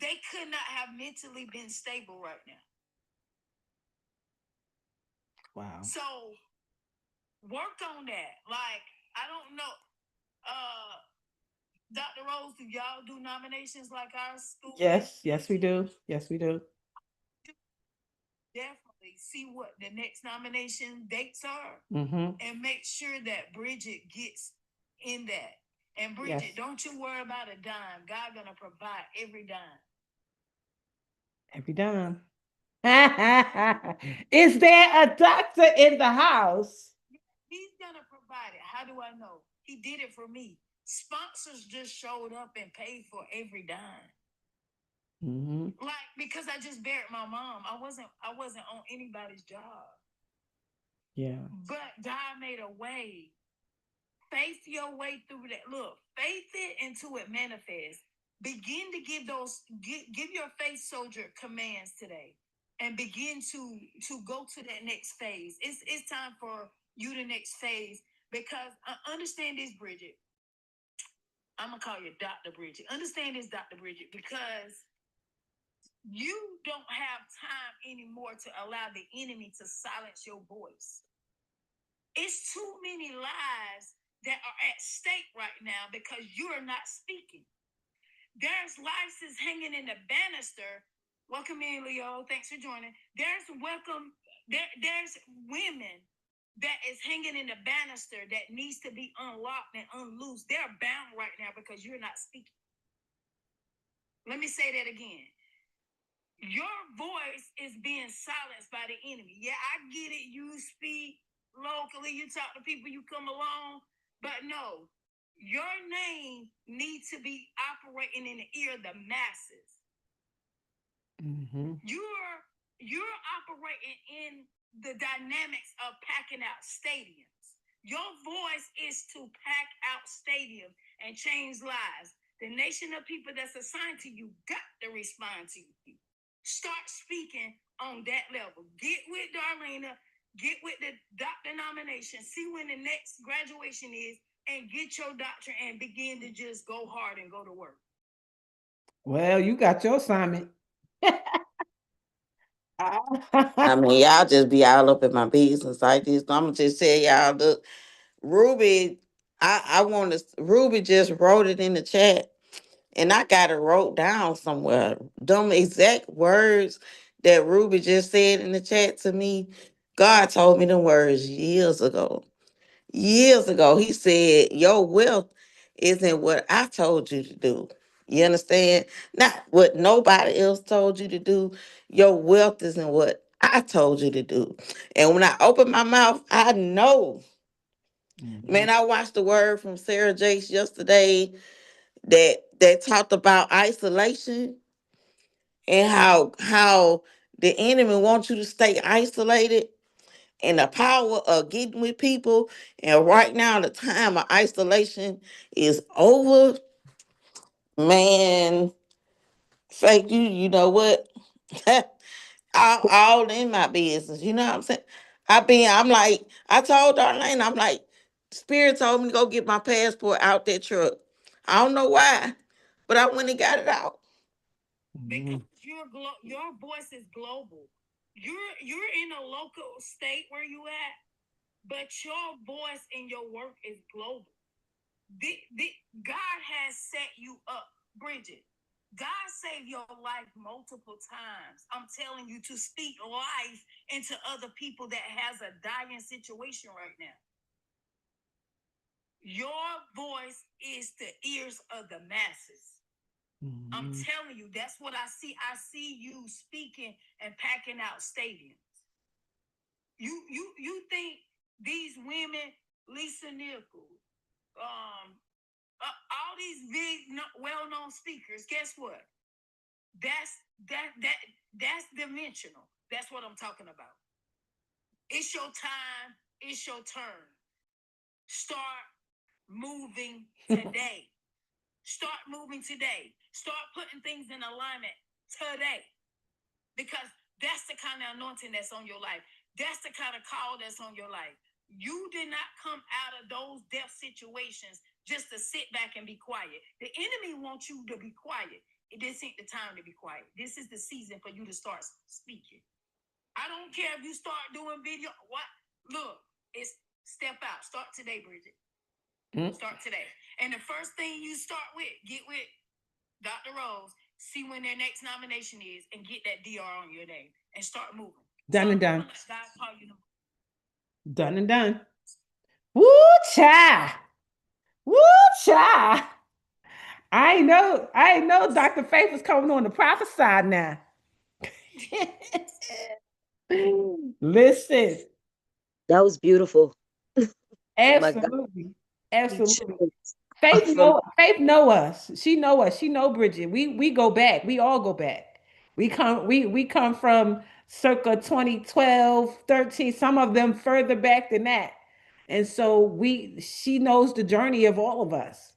they could not have mentally been stable right now. Wow. So work on that. Like, I don't know. Dr. Rose, do y'all do nominations like our school? Yes, we do. Yes, we do. Definitely see what the next nomination dates are, and make sure that Bridget gets in that. And Bridget, don't you worry about a dime. God gonna provide every dime. Every dime. Is there a doctor in the house? He's gonna provide it. How do I know? He did it for me. Sponsors just showed up and paid for every dime. Like, because I just buried my mom. I wasn't on anybody's job. Yeah. But God made a way. Faith your way through that. Look, faith it until it manifests. Begin to give your faith soldier commands today, and begin to go to that next phase. It's time for you the next phase, because understand this, Bridget. I'm gonna call you Dr. Bridget. Understand this, Dr. Bridget, because you don't have time anymore to allow the enemy to silence your voice. It's too many lies that are at stake right now because you are not speaking. There's lives hanging in the banister. Welcome in, Leo. Thanks for joining. There's women that is hanging in the banister that needs to be unlocked and unloosed. They're bound right now because you're not speaking. Let me say that again. Your voice is being silenced by the enemy. Yeah, I get it. You speak locally, you talk to people, you come along. But no, Your name needs to be operating in the ear of the masses. Mm-hmm. You're operating in the dynamics of packing out stadiums. Your voice is to pack out stadiums and change lives. The nation of people that's assigned to you got to respond to you. Start speaking on that level. Get with Darlaina, get with the doctor nomination, see when the next graduation is, and get your doctorate and begin to just go hard and go to work. Well, you got your assignment. I mean, y'all just be all up in my business like this. I'm gonna just tell y'all, look, Ruby, I want to. Ruby just wrote it in the chat, and I got it wrote down somewhere. Them exact words that Ruby just said in the chat to me. God told me them words years ago. Years ago, He said, "Your wealth isn't what I told you to do." You understand? Not what nobody else told you to do. Your wealth isn't what I told you to do. And when I open my mouth, I know. Mhm. Man, I watched the word from Sarah Jakes yesterday that talked about isolation and how the enemy wants you to stay isolated and the power of getting with people. And right now, the time of isolation is over. Man, fake you know what? all in my business. You know what I'm saying? I'm like, I told Darlene, I'm like, Spirit told me to go get my passport out that truck. I don't know why, but I went and got it out. Because Mhm. your voice is global. You're in a local state where you at, but your voice and your work is global. The, God has set you up, Bridget. God saved your life multiple times. I'm telling you to speak life into other people that has a dying situation right now. Your voice is the ears of the masses. I'm Mhm. telling you, that's what I see. I see you speaking and packing out stadiums. You think these women, Lisa Nichols, all these big, well-known speakers? Guess what? That's that's dimensional. That's what I'm talking about. It's your time. It's your turn. Start moving today. Start moving today. Start putting things in alignment today. Because that's the kind of anointing that's on your life. That's the kind of call that's on your life. You did not come out of those death situations just to sit back and be quiet. The enemy wants you to be quiet. This ain't the time to be quiet. This is the season for you to start speaking. I don't care if you start doing video. What? Look, it's step out. Start today, Bridget. Mhm. Start today. And the first thing you start with, get with Dr. Rose, see when their next nomination is, and get that DR on your name and start moving. Done Start and done. moving like God called you to move. Done and done. Woo cha. Woo cha. I ain't know Dr. Faith was coming on the prophet side now. Listen, That was beautiful. Oh my God. absolutely. You Absolutely. chose from Faith know us. She know us. She know Bridget. We go back. We all go back. We come from circa 2012, 13, some of them further back than that. And so she knows the journey of all of us.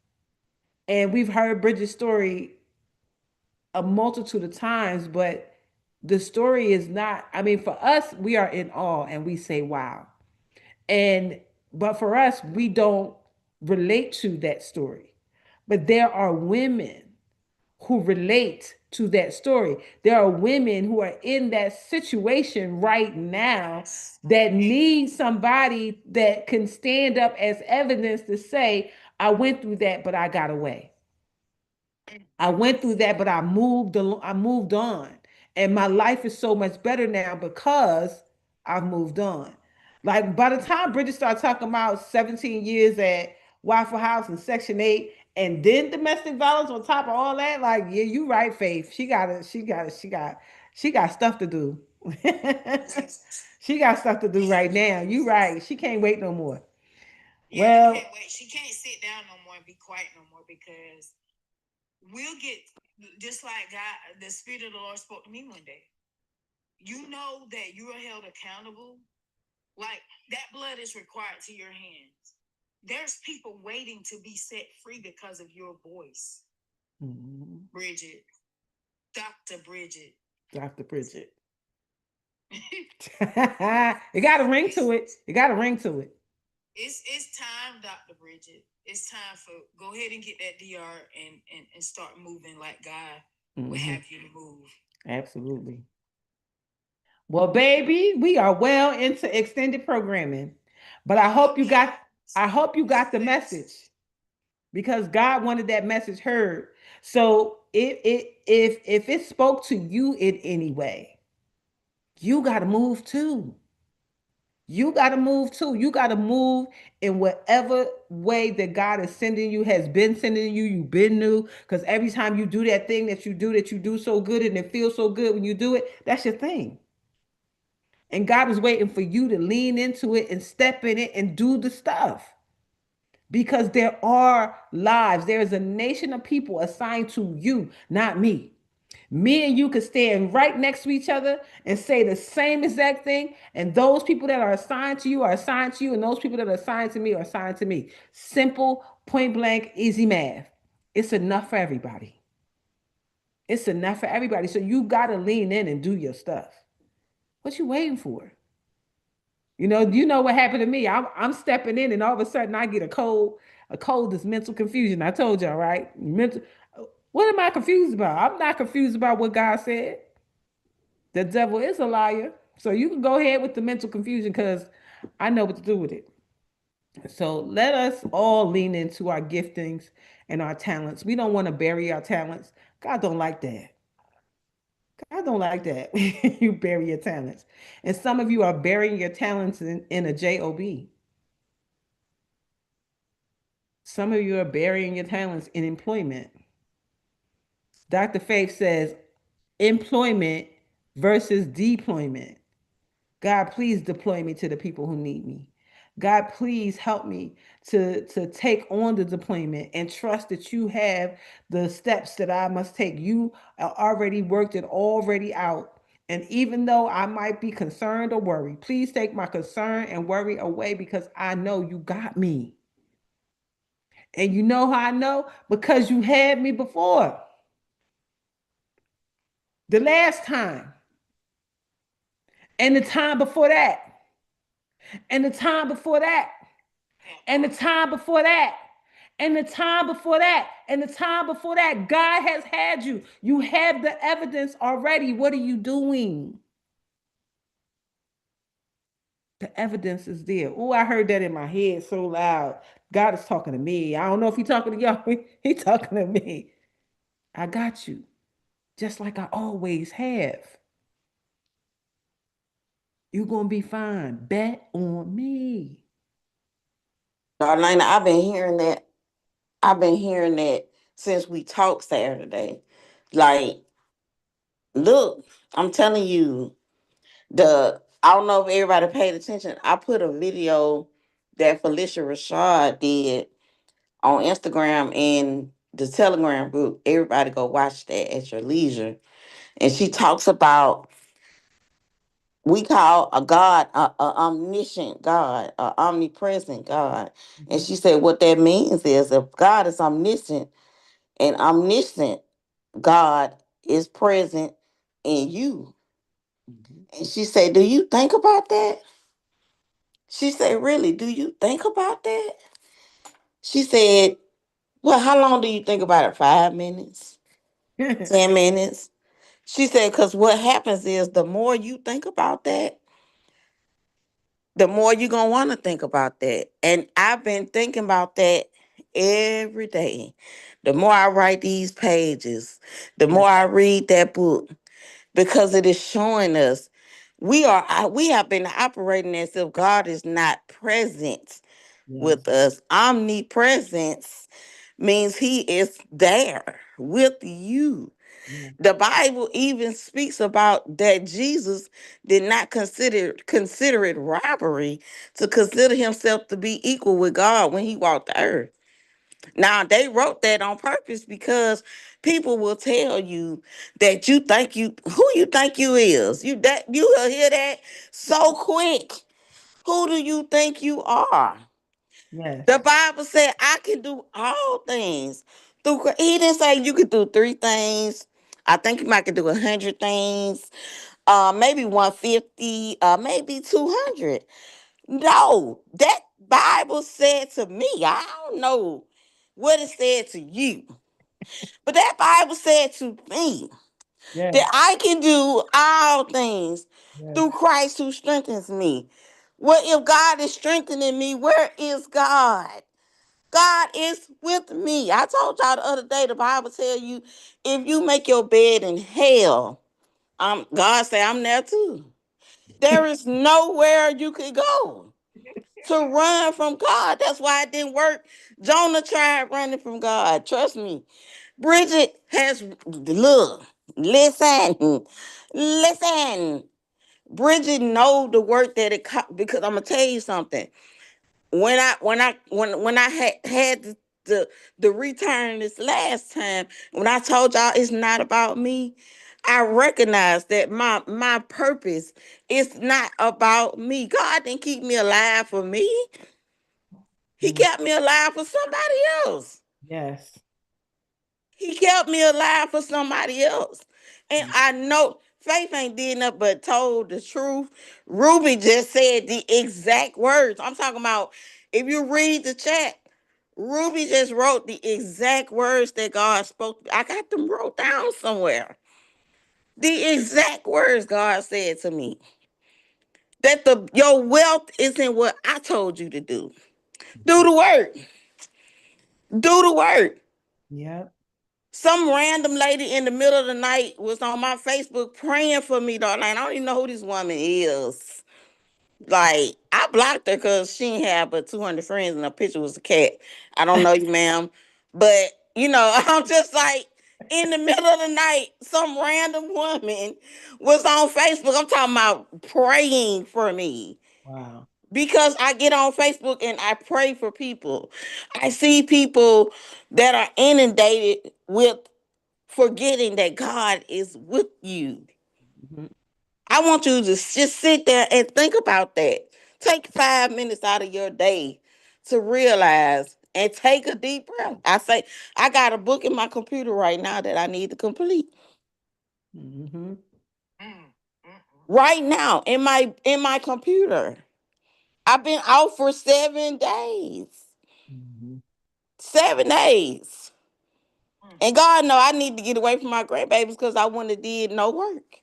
And we've heard Bridget's story a multitude of times, but the story is not, I mean, for us, we are in awe and we say, wow. And but for us, we don't relate to that story. But there are women who relate to that story. There are women who are in that situation right now that need somebody that can stand up as evidence to say, I went through that, but I got away. I went through that, but I moved on. And my life is so much better now because I've moved on. Like by the time Bridget started talking about 17 years at Waffle House and Section 8 and then domestic violence on top of all that, like, yeah, you right, Faith. She got stuff to do. She got stuff to do right now. You right. She can't wait no more. Yeah, I Well, can't wait. She can't sit down no more and be quiet no more because we'll get just like God, the Spirit of the Lord spoke to me one day. You know that you are held accountable. Like that blood is required to your hands. There's people waiting to be set free because of your voice. Bridget, Dr. Bridget. Dr. Bridget. It got a ring to it. It got a ring to it. It's time, Dr. Bridget. It's time for go ahead and get that DR and start moving like God would have you to move. Absolutely. Well, baby, we are well into extended programming. But I hope you got the message because God wanted that message heard. So if it spoke to you in any way, you got to move too. You got to move too. You got to move in whatever way that God is sending you, has been sending you, you've been new. Because every time you do that you do so good and it feels so good when you do it, that's your thing. And God is waiting for you to lean into it and step in it and do the stuff. Because there are lives, there is a nation of people assigned to you, not me. Me and you could stand right next to each other and say the same exact thing. And those people that are assigned to you are assigned to you. And those people that are assigned to me are assigned to me. Simple, point blank, easy math. It's enough for everybody. It's enough for everybody. So you got to lean in and do your stuff. What you waiting for? You know what happened to me. I'm stepping in, and all of a sudden I get a cold. A cold is mental confusion. I told y'all, right? Mental. What am I confused about? I'm not confused about what God said. The devil is a liar. So you can go ahead with the mental confusion because I know what to do with it. So let us all lean into our giftings and our talents. We don't want to bury our talents. God don't like that. God don't like that. You bury your talents. And some of you are burying your talents in a job. Some of you are burying your talents in employment. Dr. Faith says employment versus deployment. God, please deploy me to the people who need me. God, please help me to take on the deployment and trust that you have the steps that I must take. You are already worked it already out. And even though I might be concerned or worried, please take my concern and worry away because I know you got me. And you know how I know? Because you had me before. The last time. And the time before that. And the time before that. And the time before that. And the time before that. And the time before that. God has had you. You have the evidence already. What are you doing? The evidence is there. Oh, I heard that in my head so loud. God is talking to me. I don't know if he's talking to y'all. He's talking to me. I got you. Just like I always have. You're going to be fine. Bet on me. Darlena, I've been hearing that. I've been hearing that since we talked Saturday. Like, look, I'm telling you, I don't know if everybody paid attention. I put a video that Felicia Rashad did on Instagram and the Telegram group. Everybody go watch that at your leisure. And she talks about we call a God a omniscient God, a omnipresent God. And Mhm. she said what that means is if God is omniscient and omniscient, God is present in you. Mhm. And she said, do you think about that? She said, really, do you think about that? She said, well, how long do you think about it? 5 minutes? 10 minutes? She said, because what happens is the more you think about that, the more you're going to want to think about that. And I've been thinking about that every day. The more I write these pages, the more I read that book, because it is showing us we have been operating as if God is not present Yes. with us. Omnipresence means he is there with you. Yeah. The Bible even speaks about that Jesus did not consider it robbery to consider himself to be equal with God when he walked the earth. Now they wrote that on purpose because people will tell you that you think you who you think you is. You will hear that so quick. Who do you think you are? Yes. The Bible said I can do all things through He didn't say you could do three things. I think you might could do 100 things, maybe 150, maybe 200. No, that Bible said to me, I don't know what it said to you, but that Bible said to me Yes. that I can do all things Yes. through Christ who strengthens me. Well, if God is strengthening me, where is God? God is with me. I told y'all the other day, the Bible tell you, if you make your bed in hell, God say I'm there too. There is nowhere you could go to run from God. That's why it didn't work. Jonah tried running from God. Trust me. Bridget has look, listen. Bridget know the work that because I'm gonna tell you something. When I had the return this last time, when I told y'all it's not about me, I recognize that my purpose is not about me. God didn't keep me alive for me. He Mm. kept me alive for somebody else. Yes. He kept me alive for somebody else. And I know Faith ain't did nothing but told the truth. Ruby just said the exact words. I'm talking about if you read the chat, Ruby just wrote the exact words that God spoke. I got them wrote down somewhere. The exact words God said to me. That your wealth isn't what I told you to do. Do the work. Do the work. Yep. Some random lady in the middle of the night was on my Facebook praying for me, darling. I don't even know who this woman is. Like, I blocked her because she ain't had but 200 friends and her picture was a cat. I don't know you, ma'am. But, I'm just like, in the middle of the night, some random woman was on Facebook. I'm talking about praying for me. Wow. Because I get on Facebook and I pray for people. I see people that are inundated with forgetting that God is with you. Mhm. I want you to just sit there and think about that. Take 5 minutes out of your day to realize and take a deep breath. I say, I got a book in my computer right now that I need to complete. Mhm. Mm, mm, Right now in my computer. I've been out for 7 days. Mhm. 7 days. mm, And God know I need to get away from my grandbabies because I wouldn't have did no work.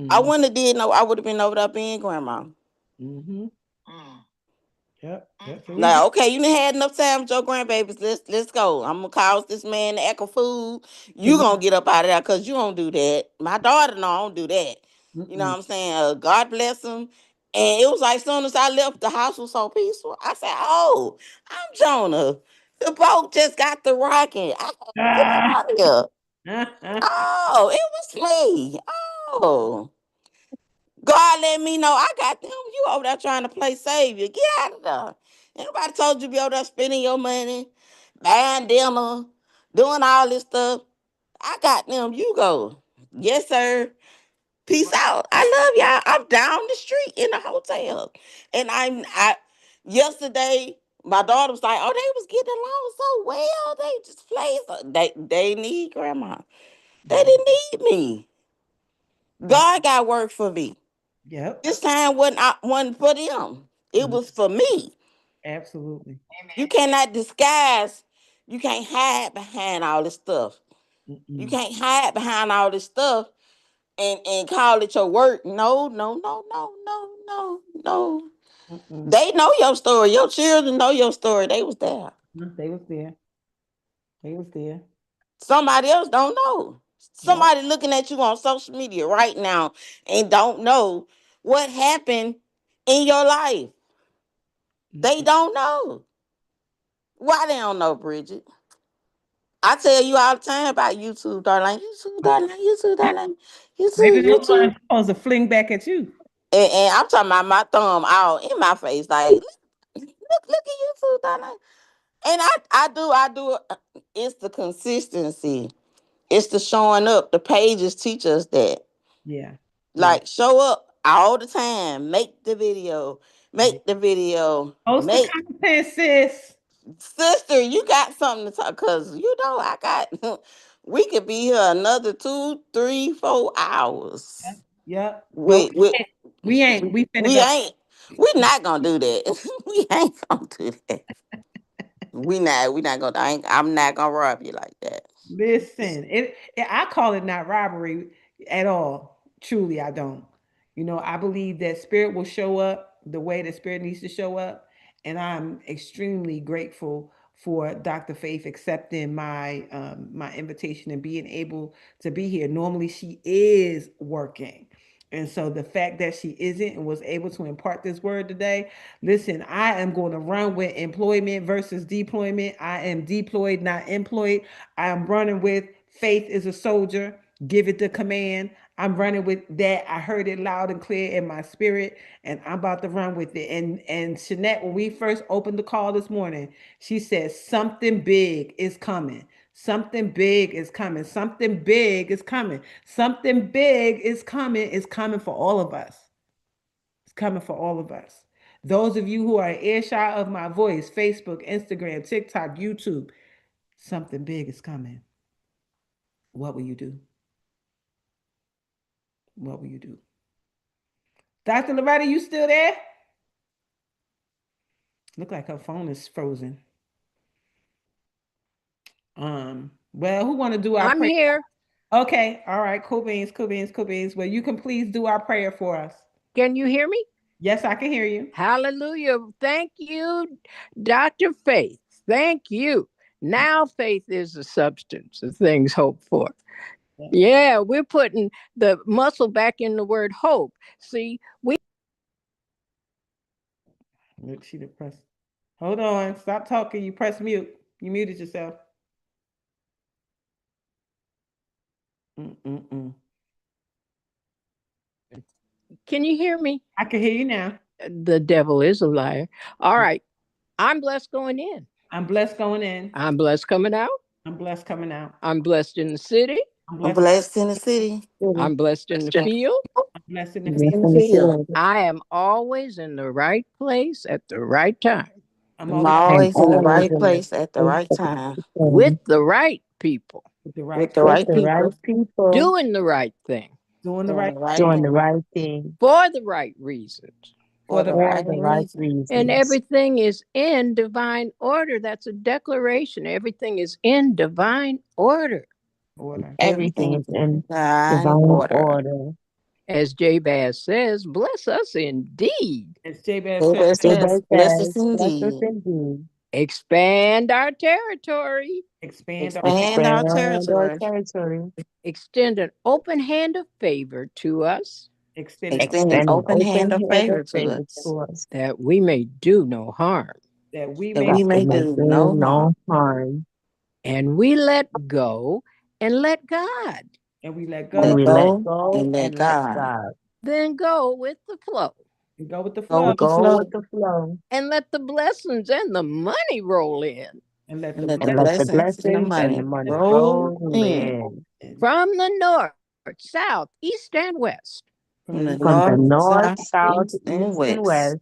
I Mhm. wouldn't have did no, I would have been over there being grandma. Mhm. mm, Yep. That's what we do. Now, okay, you done had enough time with your grandbabies. Let's go. I'm gonna cause this man to act a fool. You Can gonna get up out of there because you don't do that. My daughter, no, I don't do that. You know mm-mm. what I'm saying? God bless him. And it was like soon as I left, the house was so peaceful. I said, "Oh, I'm Jonah. The boat just got the rocking. I had to get up Ah. out of here. Oh, it was me. Oh, God let me know I got them. You over there trying to play savior. Get out of there. Anybody told you to be over there spending your money, buying dinner, doing all this stuff? I got them. You go. Yes, sir. Peace out. I love y'all. I'm down the street in the hotel. And I yesterday, my daughter was like, oh, they was getting along so well. They just played. They need grandma. They Mhm. didn't need me. Mm. God got work for me. Yep. This time wasn't for them. It Mhm. was for me. Absolutely. You amen. cannot disguise. You can't hide behind all this stuff. You Mm-mm. can't hide behind all this stuff and call it your work. No, no, no, no, no, no, no. Mm-mm. They know your story. Your children know your story. They was there. They was there. They was there. Somebody else don't know. Yep. Somebody looking at you on social media right now and don't know what happened in your life. They Mm-mm. don't know. Why they don't know, Bridget? I tell you all the time about YouTube, darling. YouTube, darling. YouTube, darling. Maybe YouTube, those YouTube. ones supposed to fling back at you. And I'm talking about my thumb all in my face. Like, look at YouTube, darling. And I do. It's the consistency. It's the showing up. The pages teach us that. Yeah. Yeah. Like, show up all the time. Make the video. Yeah. Make the video. Post the Make content, sis. sister, you got something to talk because I got we could be here another 2, 3, 4 hours. Yep. But We we we ain't. we, We finna we go. ain't we not gonna do that. We ain't gonna do that. We not gonna I'm not gonna rob you like that. Listen, I call it not robbery at all. Truly, I don't. I believe that spirit will show up the way the spirit needs to show up, and I'm extremely grateful for Dr. Faith accepting my invitation and being able to be here. Normally, she is working. And so the fact that she isn't and was able to impart this word today, listen, I am going to run with employment versus deployment. I am deployed, not employed. I am running with faith is a soldier. Give it the command. I'm running with that. I heard it loud and clear in my spirit, and I'm about to run with it. And Shanette, when we first opened the call this morning, she said something big is coming. Something big is coming. Something big is coming. Something big is coming. It's coming for all of us. It's coming for all of us. Those of you who are earshot of my voice, Facebook, Instagram, TikTok, YouTube, something big is coming. What will you do? What will you do? Dr. Loretta, you still there? Look like her phone is frozen. Well, who want to do our I'm prayer? here. Okay, all right, cool beans, cool beans, cool beans. Well, you can please do our prayer for us. Can you hear me? Yes, I can hear you. Hallelujah. Thank you, Dr. Faith. Thank you. Now faith is the substance of things hoped for. Yeah, we're putting the muscle back in the word hope. See, Look, she did press. Hold on, stop talking. You press mute. You muted yourself. Mm-mm-mm. can you hear me? I can hear you now. The devil is a liar. All right. I'm blessed going in. I'm blessed going in. I'm blessed coming out. I'm blessed coming out. I'm blessed in the city. I'm I'm blessed. blessed in the city. I'm blessed in the field. I'm blessed in the Yes, field. In the in the field. field. I am always in the right place at the right time I'm I'm always I'm always in the always right in the place at the place right of time with the the right people, with the right with the people, with right the right people people, doing the right thing doing the doing right the right doing the thing right thing for the right reasons. for for the the right for right the right reason. And reasons. everything is in divine order. That's a declaration. Everything is in divine order. order. Everything Everything is in divine divine order. order. As Jabez says, bless us indeed. As Jabez said, David says, Jabez bless us says, bless us indeed. indeed. Expand our territory. expand our Expand our Expand our territory. territory. Extend an open hand of favor to us extend it Extend an Extend an open hand open of hand of favor to favor us to us. that we may do no harm. that we that may That we we may may do do no harm. no harm. And we let go and let God. and we let And go Let we let go go and let and let God. God. Then go with the flow and go with the Go flow with the Go with flow the flow. and let the blessings and the money roll in and let and the let the And let the blessings and the blessings and the money money roll roll in in. blessing from the north, south, east, and west, from from the the From the north, north, south, south, east, and east, and west, west.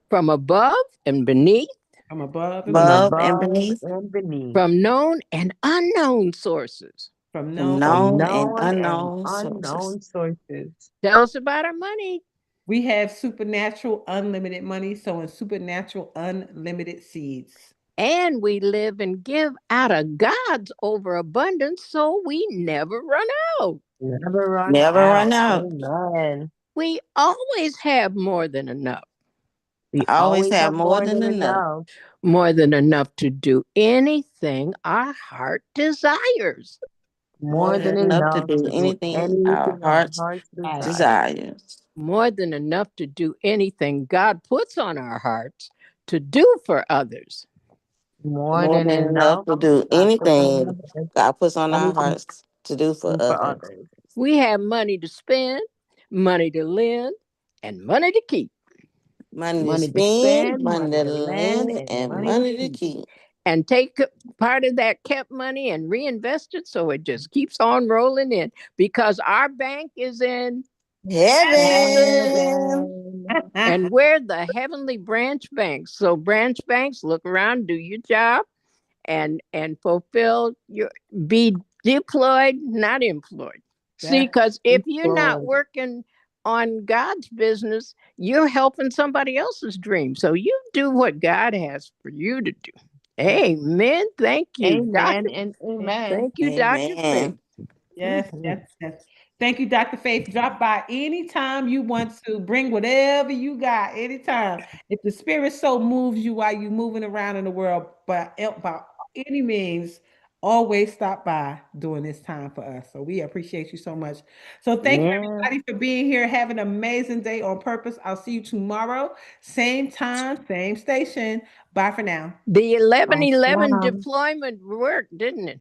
from above and beneath, from above and From beneath, above and above beneath, and beneath. from known and unknown sources. from from known. From known and known and unknown sources. unknown sources. Tell us about our money. We have supernatural unlimited money, sowing supernatural unlimited seeds. And we live and give out of God's overabundance so we never run out. Never run Never run out. out. Amen. We always have more than enough, We Always always have have more more than than enough. enough. more than enough to do anything our heart desires, More More than than enough to enough do to do anything our anything our hearts hearts desire. desires. more than enough to do anything God puts on our hearts to do for others. More More than than enough enough. to do God puts on anything us God puts on our anything hearts to do for for others. others. We have money to spend, money to lend, and money to keep. Money to Money to spend, spend, money money to to lend, lend, and and money to money to keep. keep. And take part of that kept money and reinvest it so it just keeps on rolling in because our bank is in Heaven. heaven. And we're the heavenly branch banks. So branch banks, look around, do your job and fulfill your be deployed, not employed. See, That's because if you're not Lord. working on God's business, you're helping somebody else's dream. So you do what God has for you to do. that's Amen. Thank you, Amen Doctor. and amen. Thank you, Dr. Faith. Amen. yes, Mhm. yes, yes. Thank you, Dr. Faith. Drop by anytime you want to. Bring whatever you got anytime. If the spirit so moves you while you're moving around in the world, by any means, always stop by during this time for us. So we appreciate you so much. So thank you Yeah. everybody for being here. Have an amazing day on purpose. I'll see you tomorrow. Same time, same station. Bye for now. The Bye for 11/11 now. deployment worked, didn't it?